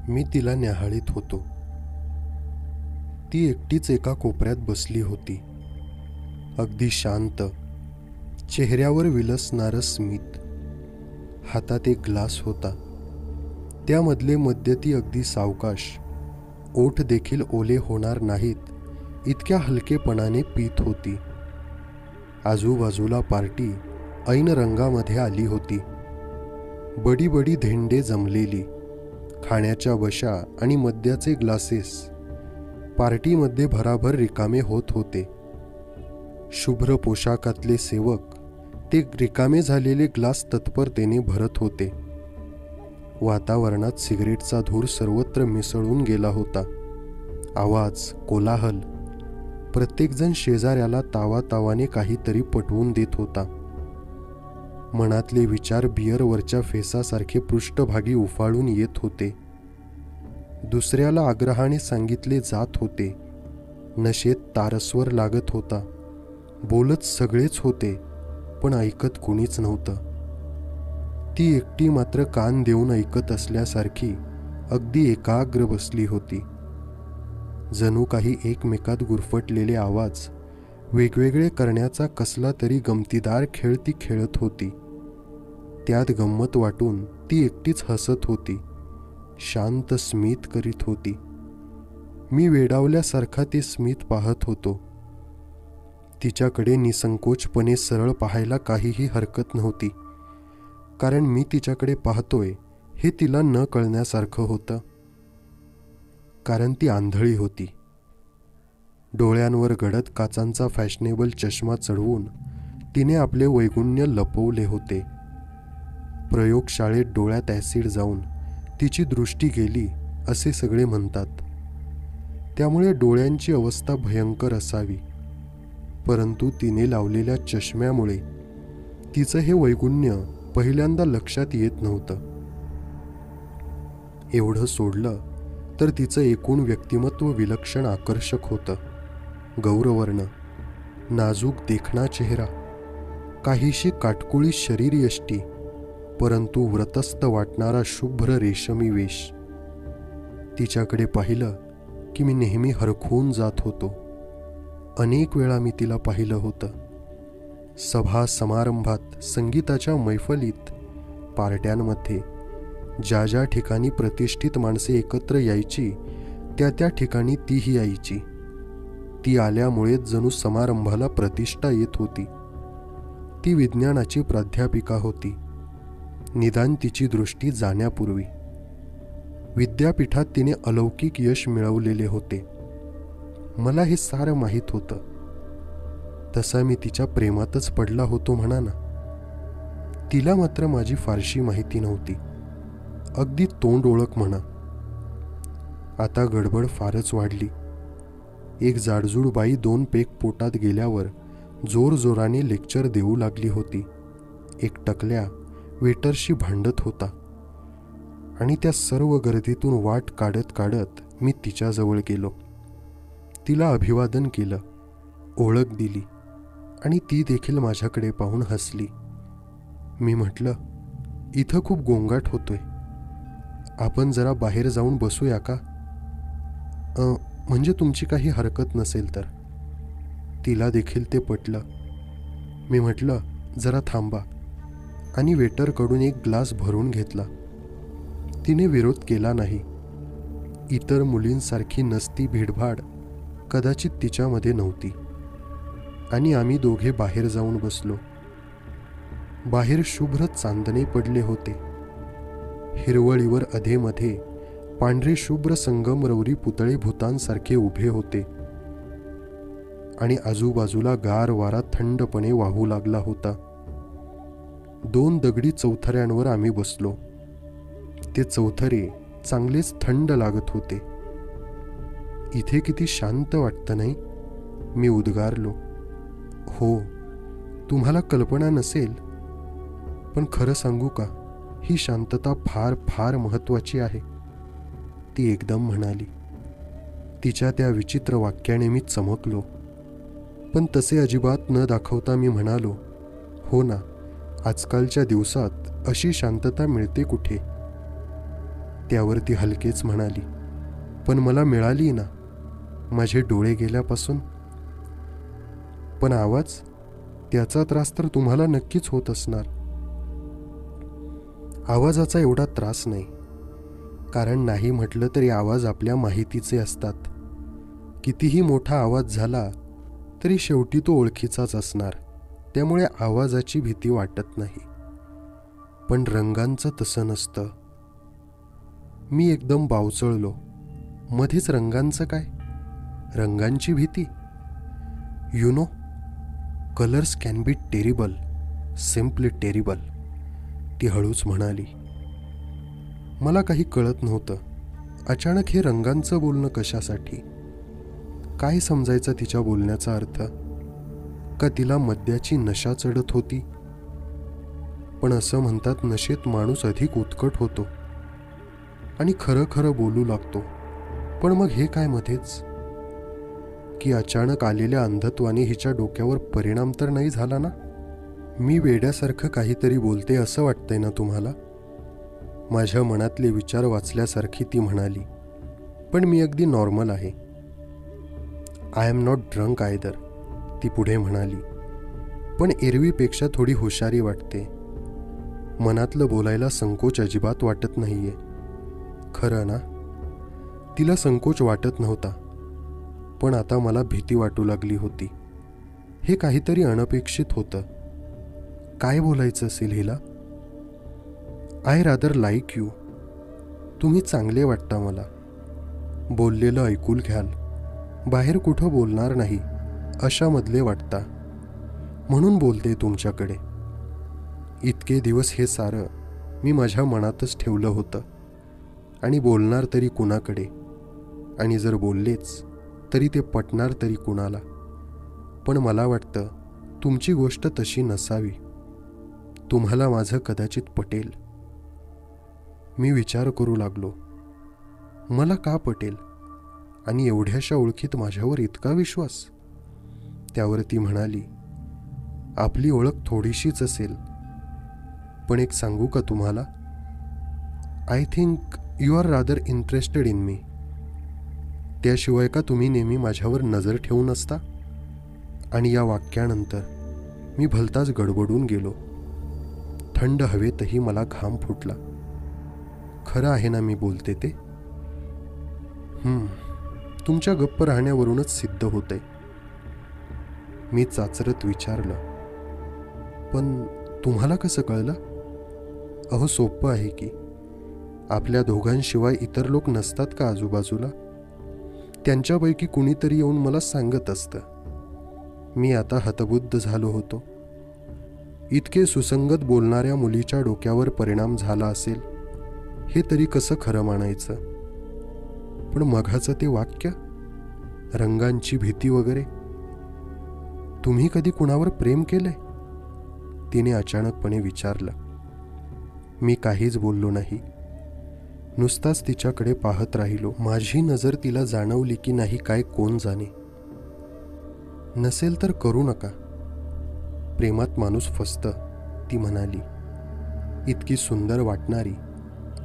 मी तिला न्याहाळीत होतो. ती एकटीच एका कोपऱ्यात बसली होती, अगदी शांत, चेहऱ्यावर विलसणारं स्मित. हातात एक ग्लास होता, त्यामधले मद्य ती अगदी सावकाश, ओठ देखील ओले होणार नाहीत इतक्या हलकेपणाने पीत होती. आजूबाजूला पार्टी ऐन रंगामध्ये आली होती. बडी बडी धेंडे जमलेली, खाण्याच्या बशा आणि मद्याचे ग्लासेस पार्टीमध्ये भराभर रिकामे होत होते. शुभ्र पोशाखातले सेवक ते रिकामे झालेले ग्लास तत्परतेने भरत होते. वातावरणात सिगरेटचा धूर सर्वत्र मिसळून गेला होता. आवाज, कोलाहल, प्रत्येकजण शेजाऱ्याला तावातावाने काहीतरी पटवून देत होता. मनातले विचार बियरवरच्या फेसासारखे पृष्ठभागी उफाळून येत होते. दुसऱ्याला आग्रहाने सांगितले जात होते. नशेत तारस्वर लागत होता. बोलत सगळेच होते, पण ऐकत कुणीच नव्हतं. ती एकटी मात्र कान देऊन ऐकत असल्यासारखी अगदी एकाग्र बसली होती. जणू काही एकमेकात गुरफटलेले आवाज वेगवेगळे करण्याचा कसला तरी गमतीदार खेळ ती खेळत होती. त्यात गंमत वाटून ती एकटीच हसत होती, शांत स्मित करीत होती. मी वेडावल्यासारखा ते स्मित पाहत होतो. तिच्याकडे निसंकोचपणे सरळ पाहायला काहीही हरकत नव्हती, कारण मी तिच्याकडे पाहतोय हे तिला न कळण्यासारखं होतं. कारण ती आंधळी होती. डोळ्यांवर गडद काचांचा फॅशनेबल चष्मा चढवून तिने आपले वैगुण्य लपवले होते. प्रयोगशाळेत डोळ्यात ॲसिड जाऊन तिची दृष्टी गेली असे सगळे म्हणतात. त्यामुळे डोळ्यांची अवस्था भयंकर असावी. परंतु तिने लावलेल्या चष्म्यामुळे तिचं हे वैगुण्य पहिल्यांदा लक्षात येत नव्हतं. एवढं सोडलं तर तिचं एकूण व्यक्तिमत्व विलक्षण आकर्षक होतं. गौरवर्ण, नाजूक देखणा चेहरा, काहीशी काटकुळी शरीरयष्टी, परंतु व्रतस्थ वाटणारा शुभ्र रेशमी वेश. तिच्याकडे पाहिलं की मी नेहमी हरखून जात होतो. अनेक वेळा मी तिला पाहिलं होतं. सभा समारंभात, संगीताच्या मैफलीत, पार्ट्यांमध्ये, ज्या ज्या ठिकाणी प्रतिष्ठित माणसे एकत्र यायची त्या त्या ठिकाणी तीही यायची. ती आल्यामुळेच जणू समारंभाला प्रतिष्ठा येत होती. ती विज्ञानाची प्राध्यापिका होती, निदान तिची दृष्टी जाण्यापूर्वी. विद्यापीठात तिने अलौकिक यश मिळवलेले होते. मला हे सारं माहीत होतं. तसा मी तिच्या प्रेमातच पडला होतो म्हणा ना. तिला मात्र माझी फारशी माहिती नव्हती, अगदी तोंड ओळख म्हणा. आता गडबड फारच वाढली. एक जाडजूड बाई 2 पेक पोटात गेल्यावर जोरजोराने लेक्चर देऊ लागली होती. एक टकल्या वेटरशी भांडत होता. आणि त्या सर्व गर्दीतून वाट काढत काढत मी तिच्याजवळ गेलो. तिला अभिवादन केलं, ओळख दिली आणि ती देखील माझ्याकडे पाहून हसली. मी म्हटलं, इथं खूप गोंगाट होतोय, आपण जरा बाहेर जाऊन बसूया का? म्हणजे तुमची काही हरकत नसेल तर. तिला देखील ते पटलं. मी म्हटलं, जरा थांबा, आणि वेटरकडून एक ग्लास भरून घेतला. तिने विरोध केला नाही. इतर मुलींसारखी नसती भीडभाड कदाचित तिच्यामध्ये नव्हती. आणि आम्ही दोघे बाहेर जाऊन बसलो. बाहेर शुभ्र चांदणे पडले होते. हिरवळीवर अधेमध्ये पांढरे शुभ्र संगमरवरी पुतळे भूतांसारखे उभे होते. आणि आजूबाजूला गार वारा थंडपणे वाहू लागला होता. 2 दगडी चौथऱ्यांवर आम्ही बसलो. ते चौथरे चांगलेच थंड लागत होते. इथे किती शांत वाटतं नाही? मी उद्गारलो. हो, तुम्हाला कल्पना नसेल, पण खरं सांगू का, ही शांतता फार फार महत्वाची आहे, ती एकदम म्हणाली. तिच्या त्या विचित्र वाक्याने मी चमकलो. पण तसे अजिबात न दाखवता मी म्हणालो, हो ना, आजकालच्या दिवसात अशी शांतता मिळते कुठे? त्यावर ती हलकेच म्हणाली, पण मला मिळाली ना, माझे डोळे गेल्यापासून. पण आवाज, त्याचा त्रास तर तुम्हाला नक्कीच होत असणार. आवाजाचा एवढा त्रास नाही, कारण नाही म्हटलं तरी आवाज आपल्या माहितीचे असतात. कितीही मोठा आवाज झाला तरी शेवटी तो ओळखीचाच असणार, त्यामुळे आवाजाची भीती वाटत नाही. पण रंगांचं तसं नसतं. मी एकदम बावचळलो. मध्येच रंगांचं काय? रंगांची भीती? You know, colours can be terrible, simply terrible, ती हळूच म्हणाली. मला काही कळत नव्हतं. अचानक हे रंगांचं बोलणं कशासाठी? काय समजायचा तिच्या बोलण्याचा अर्थ? का तिला मद्याची नशा चढत होती? पण असं म्हणतात, नशेत माणूस अधिक उत्कट होतो आणि खरं खरं बोलू लागतो. पण मग हे काय मध्येच? की अचानक आलेल्या अंधत्वाने हिच्या डोक्यावर परिणाम तर नाही झाला ना? मी वेड्यासारखं काहीतरी बोलते असं वाटतंय ना तुम्हाला? माझ्या मनातले विचार वाचल्यासारखी ती म्हणाली. पण मी अगदी नॉर्मल आहे. I am not drunk either, ती पुढे म्हणाली. पण एरवीपेक्षा थोडी हुशारी वाटते. मनातलं बोलायला संकोच अजिबात वाटत नाहीये. खरं ना? तिला संकोच वाटत नव्हता, पण आता मला भीती वाटू लागली होती. हे काहीतरी अनपेक्षित होतं. काय बोलायचं असेल हिला? आय रादर लाईक यू, तुम्ही चांगले वाटता मला. बोललेलं ऐकून घ्याल, बाहेर कुठं बोलणार नाही अशामधले वाटता, म्हणून बोलते तुमच्याकडे. इतके दिवस हे सारं मी माझ्या मनातच ठेवलं होतं, आणि बोलणार तरी कुणाकडे? आणि जर बोललेच तरी ते पटणार तरी कुणाला? पण मला वाटतं तुमची गोष्ट तशी नसावी. तुम्हाला माझं कदाचित पटेल. मी विचार करू लागलो, मला का पटेल? आणि एवढ्याशा ओळखीत माझ्यावर इतका विश्वास? त्यावर ती म्हणाली, आपली ओळख थोडीशीच असेल, पण एक सांगू का तुम्हाला? I think you are rather interested in me. त्याशिवाय का तुम्ही नेहमी माझ्यावर नजर ठेवून असता? आणि या वाक्यानंतर मी भलताच गडबडून गेलो. थंड हवेतही मला घाम फुटला. खरं आहे ना मी बोलते ते? तुमच्या गप्प राहण्यावरूनच सिद्ध होतंय, मी चाचरत विचारलं. पण तुम्हाला कसं कळलं? अहो सोपं आहे की. आपल्या दोघांशिवाय इतर लोक नसतात का आजूबाजूला? त्यांच्यापैकी कुणीतरी येऊन मला सांगत असतं. मी आता हतबुद्ध झालो होतो. इतके सुसंगत बोलणाऱ्या मुलीच्या डोक्यावर परिणाम झाला असेल हे तरी कसं खरं मानायचं? पण मघाचं ते वाक्य, रंगांची भीती वगैरे, तुम्ही कधी कुणावर प्रेम केलंय? तिने अचानकपणे विचारलं. मी काहीच बोललो नाही, नुसताच तिच्याकडे पाहत राहिलो. माझी नजर तिला जाणवली की नाही काय कोण जाणे. नसेल तर करू नका, प्रेमात माणूस फसतं, ती म्हणाली. इतकी सुंदर वाटणारी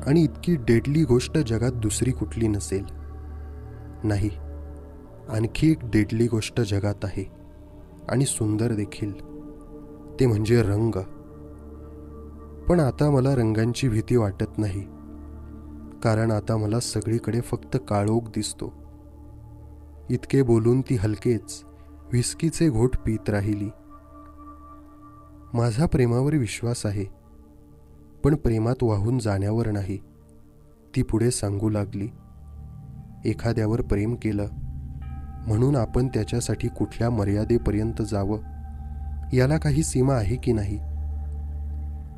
आणि इतकी डेडली गोष्ट जगात दुसरी कुठली नसेल. नाही, आणखी एक डेडली गोष्ट जगात आहे, आणि सुंदर देखील, ते म्हणजे रंग. पण आता मला रंगांची भीती वाटत नाही, कारण आता मला सगळीकडे फक्त काळोख दिसतो. इतके बोलून ती हलकेच व्हिस्कीचे घोट पीत राहिली. माझा प्रेमावर विश्वास आहे, पण प्रेमात वाहून जाण्यावर नाही, ती पुढे सांगू लागली. एखाद्यावर प्रेम केलं म्हणून आपण त्याच्यासाठी कुठल्या मर्यादेपर्यंत जावं, याला काही सीमा आहे की नाही?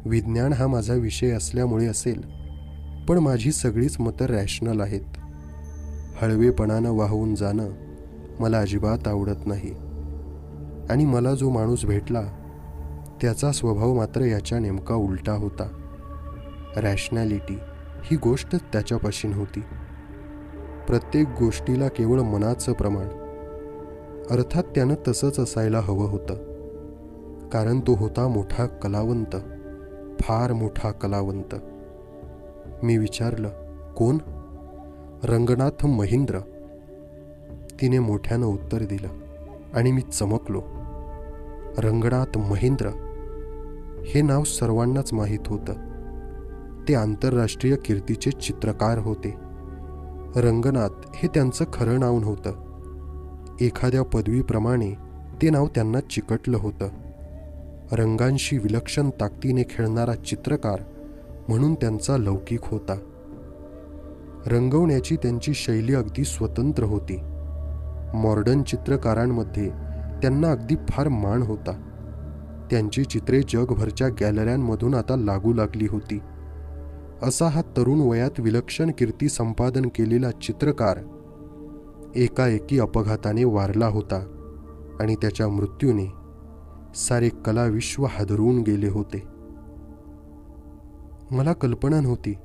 विज्ञान हा माझा विषय असल्यामुळे असेल, पण माझी सगळीच मतं रॅशनल आहेत. हळवेपणानं वाहून जाणं मला अजिबात आवडत नाही. आणि मला जो माणूस भेटला त्याचा स्वभाव मात्र याच्या नेमका उलटा होता. रॅशनॅलिटी ही गोष्ट त्याच्यापाशी नव्हती. प्रत्येक गोष्टीला केवळ मनाचं प्रमाण. अर्थात त्यानं तसंच असायला हवं होतं, कारण तो होता मोठा कलावंत, फार मोठा कलावंत. मी विचारलं, कोण? रंगनाथ महिंद्र, तिने मोठ्यानं उत्तर दिलं आणि मी चमकलो. रंगनाथ महिंद्र हे नाव सर्वांनाच माहीत होतं. ते आंतरराष्ट्रीय कीर्तीचे चित्रकार होते. रंगनाथ हे त्यांचं खरं नाव नव्हतं. एखाद्या पदवीप्रमाणे ते नाव त्यांना चिकटलं होतं. रंगांशी विलक्षण ताकदीने खेळणारा चित्रकार म्हणून त्यांचा लौकिक होता. रंगवण्याची त्यांची शैली अगदी स्वतंत्र होती. मॉडर्न चित्रकारांमध्ये त्यांना अगदी फार मान होता. त्यांची चित्रे जगभरच्या गॅलऱ्यांमधून आता लागू लागली होती. असा हा तरुण वयात विलक्षण कीर्ती संपादन केलेला चित्रकार एकाएकी अपघाताने वारला होता आणि त्याच्या मृत्यूने सारे कलाविश्व हादरवून गेले होते. मला कल्पना नव्हती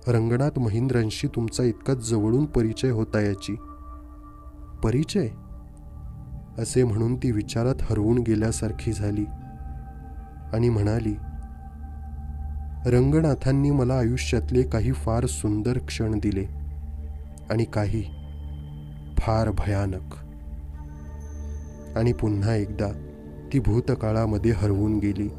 रंगनाथ महिंद्रांशी तुमचा इतका जवळून परिचय होता याची. परिचय असे म्हणून ती विचारात हरवून गेल्यासारखी झाली आणि म्हणाली, रंगनाथांनी मला आयुष्यातले काही फार सुंदर क्षण दिले आणि काही फार भयानक. आणि पुन्हा एकदा ती भूतकाळामध्ये हरवून गेली.